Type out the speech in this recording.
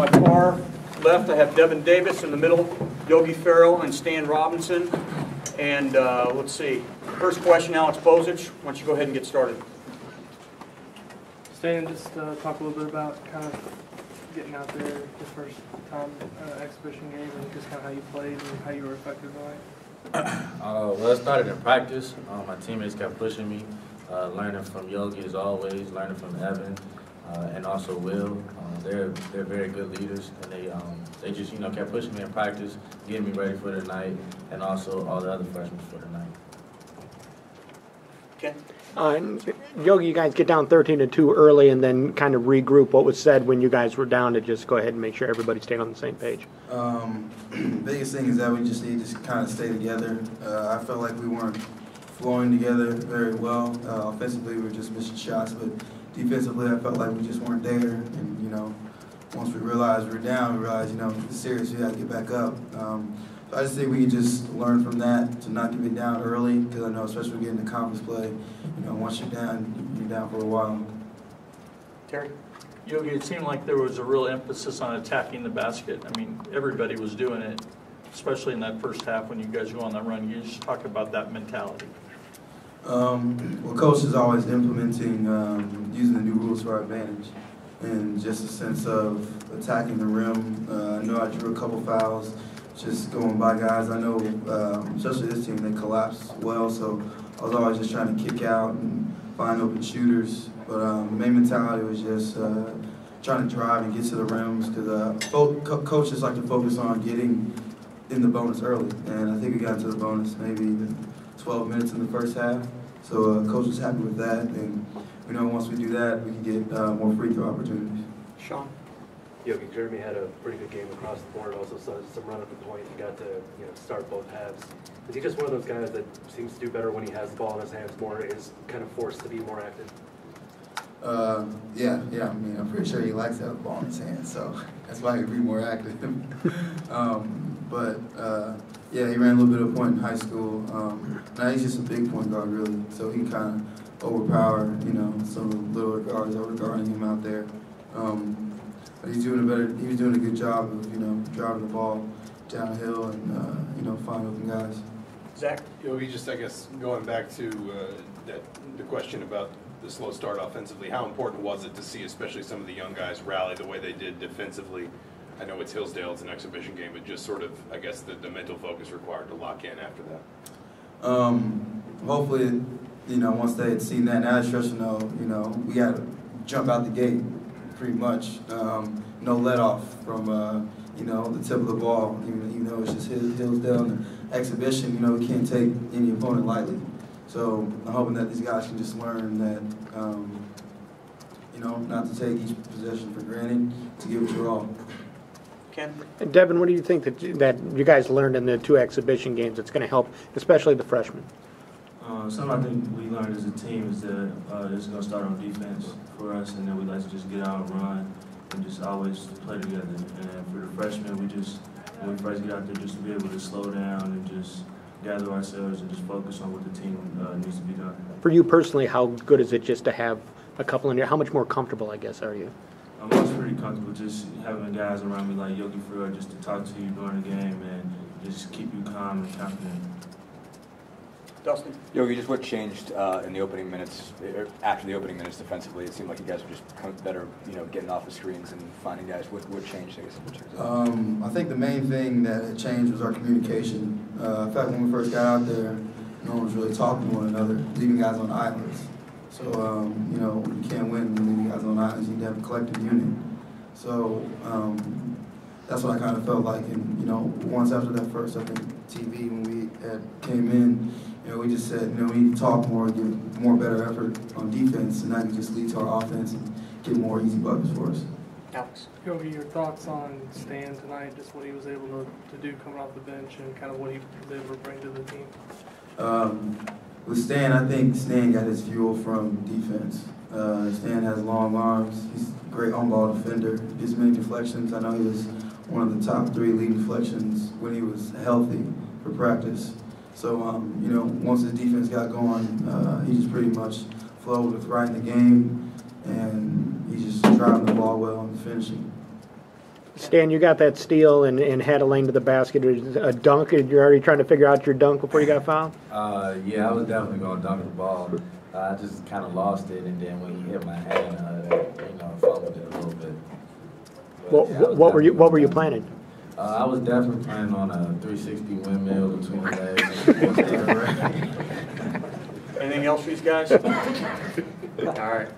my far left, I have Devin Davis. In the middle, Yogi Ferrell and Stan Robinson. And let's see. First question, Alex Bozich. Why don't you go ahead and get started? Stan, just talk a little bit about kind of getting out there the first time exhibition game and just kind of how you played and how you were effective tonight. Well, it started in practice. My teammates kept pushing me, learning from Yogi as always, learning from Devin, and also Will. They're very good leaders, and they just kept pushing me in practice, getting me ready for the night, and also all the other freshmen for the night. Okay. Yogi, you guys get down 13-2 early and then kind of regroup. What was said when you guys were down to just go ahead and make sure everybody stayed on the same page? Biggest thing is that we just need to kind of stay together. I felt like we weren't flowing together very well. Offensively, we were just missing shots, but defensively, I felt like we just weren't there. And, once we realized we were down, we realized, it's serious, we got to get back up. So I just think we can just learn from that to not get down early, because I know, especially when we get into conference play, once you're down for a while. Terry? Yogi, it seemed like there was a real emphasis on attacking the basket. I mean, everybody was doing it, especially in that first half when you guys go on that run. You just talk about that mentality. Well, Coach is always implementing, using the new rules to our advantage, and just a sense of attacking the rim. I know I drew a couple fouls, just going by guys. I know, especially this team, they collapse well, so I was always just trying to kick out and find open shooters. But the main mentality was just trying to drive and get to the rims, because coaches like to focus on getting in the bonus early, and I think we got to the bonus maybe 12 minutes in the first half. So coach was happy with that, and once we do that, we can get more free throw opportunities. Sean? Yogi, Jeremy had a pretty good game across the board. Also saw some run at the point. He got to start both halves. Is he just one of those guys that seems to do better when he has the ball in his hands more? Is kind of forced to be more active? Yeah. I mean, I'm pretty sure he likes to have the ball in his hands, so that's why he'd be more active. Yeah, he ran a little bit of point in high school. Now he's just a big point guard, really, so he can kind of overpower, some of the littler guards overguarding him out there. But he was doing a good job of, driving the ball downhill and, find open guys. Zach? Yogi, just I guess going back to the question about the slow start offensively, how important was it to see especially some of the young guys rally the way they did defensively? I know it's Hillsdale, it's an exhibition game, but just sort of, I guess, the mental focus required to lock in after that. Hopefully, once they had seen that, now it's just we got to jump out the gate, pretty much. No let off from, the tip of the ball, even though it's just Hillsdale and the exhibition, we can't take any opponent lightly. So I'm hoping that these guys can just learn that, not to take each possession for granted, to give it your all. Ken? And Devin, what do you think that you guys learned in the 2 exhibition games that's going to help, especially the freshmen? Something I think we learned as a team is that it's going to start on defense for us, and then we like to just get out and run and just always play together. And for the freshmen, when we first get out there, just to be able to slow down and just gather ourselves and just focus on what the team needs to be done. For you personally, how good is it just to have a couple in here? How much more comfortable, I guess, are you? I was pretty comfortable just having guys around me like Yogi Ferrell just to talk to you during the game and just keep you calm and confident. Dustin? Yogi, just what changed in the opening minutes, or after the opening minutes defensively? It seemed like you guys were just better, getting off the screens and finding guys. What changed, I guess? I think the main thing that had changed was our communication. In fact, when we first got out there, no one was really talking to one another, leaving guys on islands. So, you can't win when leaving guys on islands. You need to have a collective unit. So, that's what I kind of felt like. And, once after that first, I think, TV, when we came in, we just said, we need to talk more, give more better effort on defense, and that can just lead to our offense and get more easy buckets for us. Alex? Yogi, your thoughts on Stan tonight, just what he was able to do coming off the bench and kind of what he was able to bring to the team? With Stan, I think Stan got his fuel from defense. Stan has long arms. He's a great on-ball defender. He gets many deflections. I know he was one of the top 3 lead deflections when he was healthy for practice. So, once his defense got going, he just pretty much flowed with writing the game, and he's just driving the ball well and finishing. Stan, you got that steal and had a lane to the basket. A dunk, and you're already trying to figure out your dunk before you got fouled? Yeah, I was definitely going to dunk the ball. I just kind of lost it, and then when he hit my hand, fumbled it a little bit. But, yeah, What were you planning? I was definitely planning on a 360 windmill between the legs. Anything else for these guys? All right.